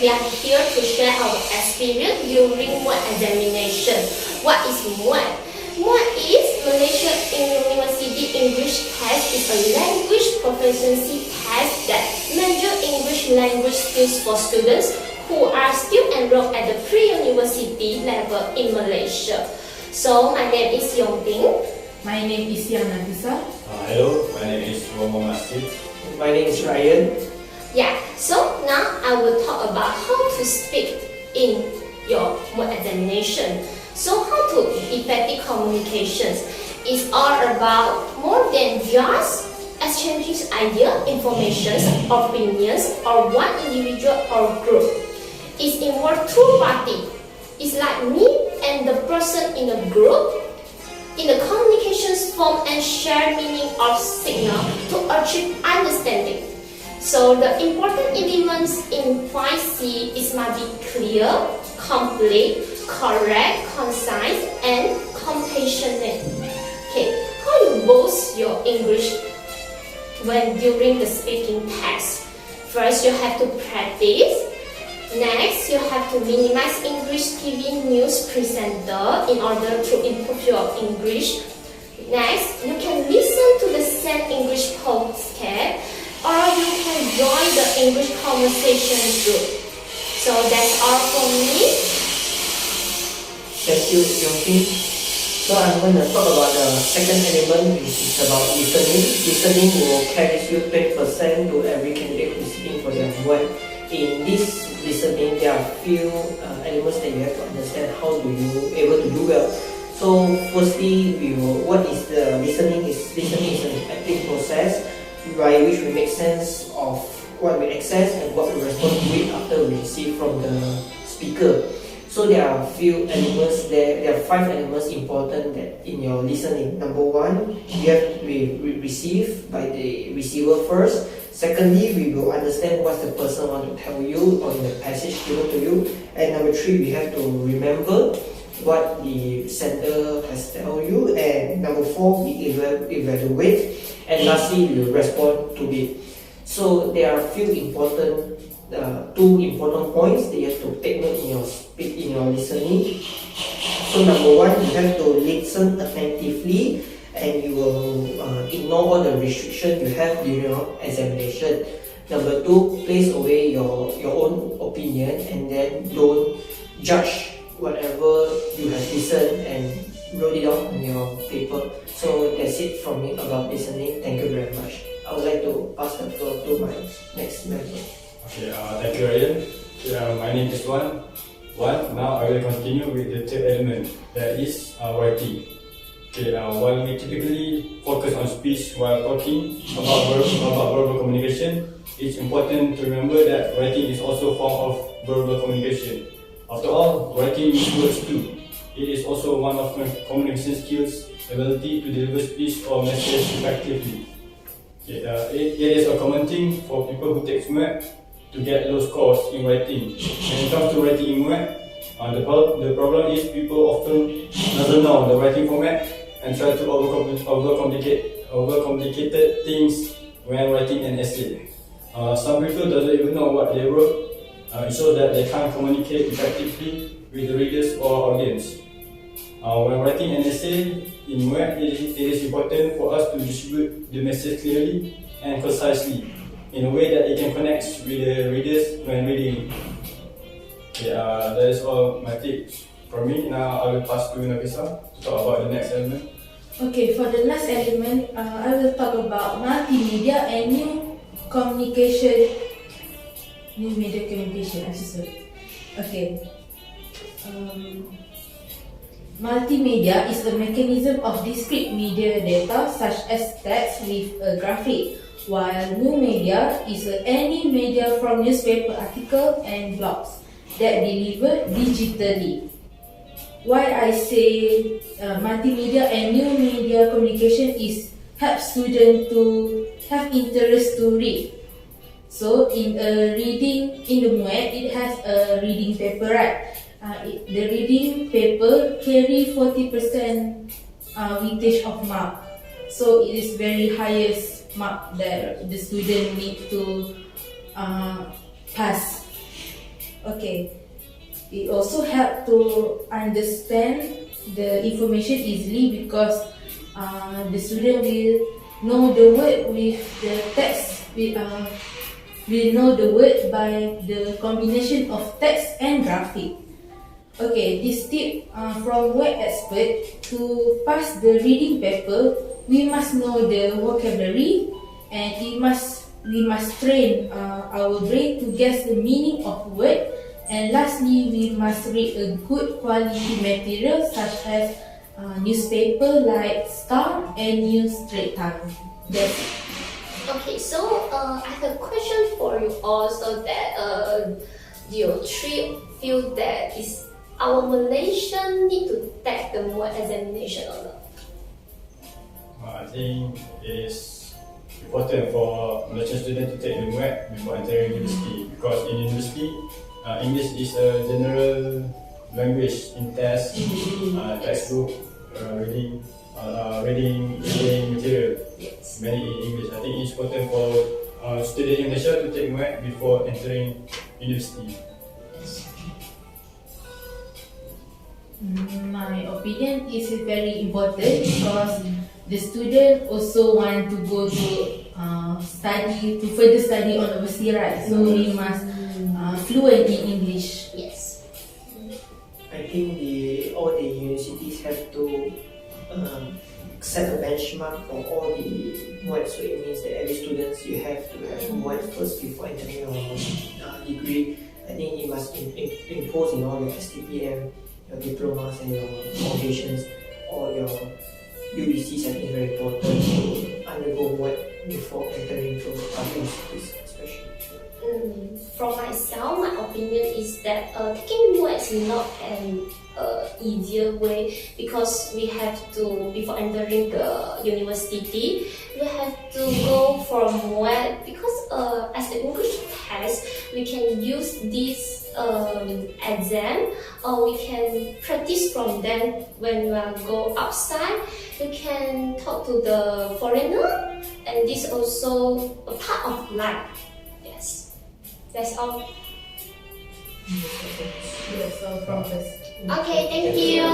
we are here to share our experience during MUET examination. What is MUET? MUET is Malaysia University English Test. Is a language proficiency test that measures English language skills for students who are still enrolled at the pre-university level in Malaysia. So my name is Yong Ting. My name is Nafisa. Hello, my name is Mugammad. My name is Ryan. Yeah, so now I will talk about how to speak in your MUET examination. So how to effective communications is all about more than just exchanging ideas, information, opinions, or one individual or group. It involves two parties. It's like me and the person in a group. In the communications form and share meaning of signal to achieve understanding. So the important elements in 5C is must be clear, complete, correct, concise, and compassionate. Okay, how you boost your English when during the speaking test? First, you have to practice. Next, you have to minimize English TV news presenter in order to improve your English. Next, you can listen to the same English podcast or you can join the English conversation group. So that's all for me. Thank you, Yong. So I'm going to talk about the second element, which is about listening. Listening will carry you 20% to every candidate who is sitting for their MUET. In this listening, there are few elements that you have to understand how do you able to do well. So firstly, what is the listening? Listening is an active process by which we make sense of what we access and what we respond to it after we receive from the speaker. So there are few elements there. There are 5 elements important that in your listening. Number 1, you have to receive by the receiver first. Secondly, we will understand what the person want to tell you or in the passage given to you. And number 3, we have to remember what the sender has told you. And number 4, we evaluate. And lastly, we will respond to it. So there are few important, 2 important points that you have to take note in your listening. So number 1, you have to listen attentively. And you will ignore all the restrictions you have during your examination. Number 2, place away your own opinion and then don't judge whatever you have listened and wrote it down on your paper. So that's it from me about listening. Thank you very much. I would like to pass the floor to my next member. Okay, thank you, Ryan. My name is Kuan. Now I will continue with the third element, that is writing. Okay, while we typically focus on speech while talking about verbal communication, it's important to remember that writing is also a form of verbal communication. After all, writing is words too. It is also one of communication skills, ability to deliver speech or message effectively. Okay, it is a common thing for people who take MUET to get low scores in writing. When it comes to writing in MUET, the problem is people often doesn't know the writing format and try to overcomplicated things when writing an essay. Some people doesn't even know what they wrote, so that they can't communicate effectively with the readers or audience. When writing an essay in MUET, it is important for us to distribute the message clearly and concisely in a way that it can connect with the readers when reading. Okay, that is all my tips from me. Now I will pass to Nafisa to talk about the next element. Okay, for the last element, I will talk about multimedia and new media communication. I'm so sorry. Okay. Multimedia is a mechanism of discrete media data such as text with a graphic, while new media is any media from newspaper article and blogs that deliver digitally. Why I say multimedia and new media communication is help students to have interest to read. So in the MUET, it has a reading paper, right? The reading paper carry 40% weightage of mark. So it is very highest mark that the student need to pass. Okay. It also help to understand the information easily because the student will know the word with the text. Will know the word by the combination of text and graphic. Okay, this tip from word expert: to pass the reading paper, we must know the vocabulary, and we must train our brain to guess the meaning of word. And lastly, we must read a good quality material such as newspaper like Star and New Straits Times. That's it. Okay, so I have a question for you also that you three feel that is our Malaysian need to take the MUET examination or not? I think it is important for Malaysian students to take the MUET before entering university, because in university, English is a general language in test, textbook, reading material, Yes. many in English. I think it's important for students in Malaysia to take MUET before entering university. My opinion is very important because the student also want to go to further study on overseas, right? So we must fluent in English. Yes. I think all the universities have to set a benchmark for all the MUET. So it means that every student you have to have MUET first before entering your degree. I think it must impose in all your STPM, your diplomas and your foundations, or your UBCs. I think it's very important to undergo MUET before entering to other institutes, especially. From myself, my opinion is that taking MUET is not an easier way, because we have to, before entering the university, we have to go for MUET, because as the English test, we can use this exam, or we can practice from them when we go outside. We can talk to the foreigner, and this also a part of life. Yes, that's all. Yes, so from us. Okay, thank you.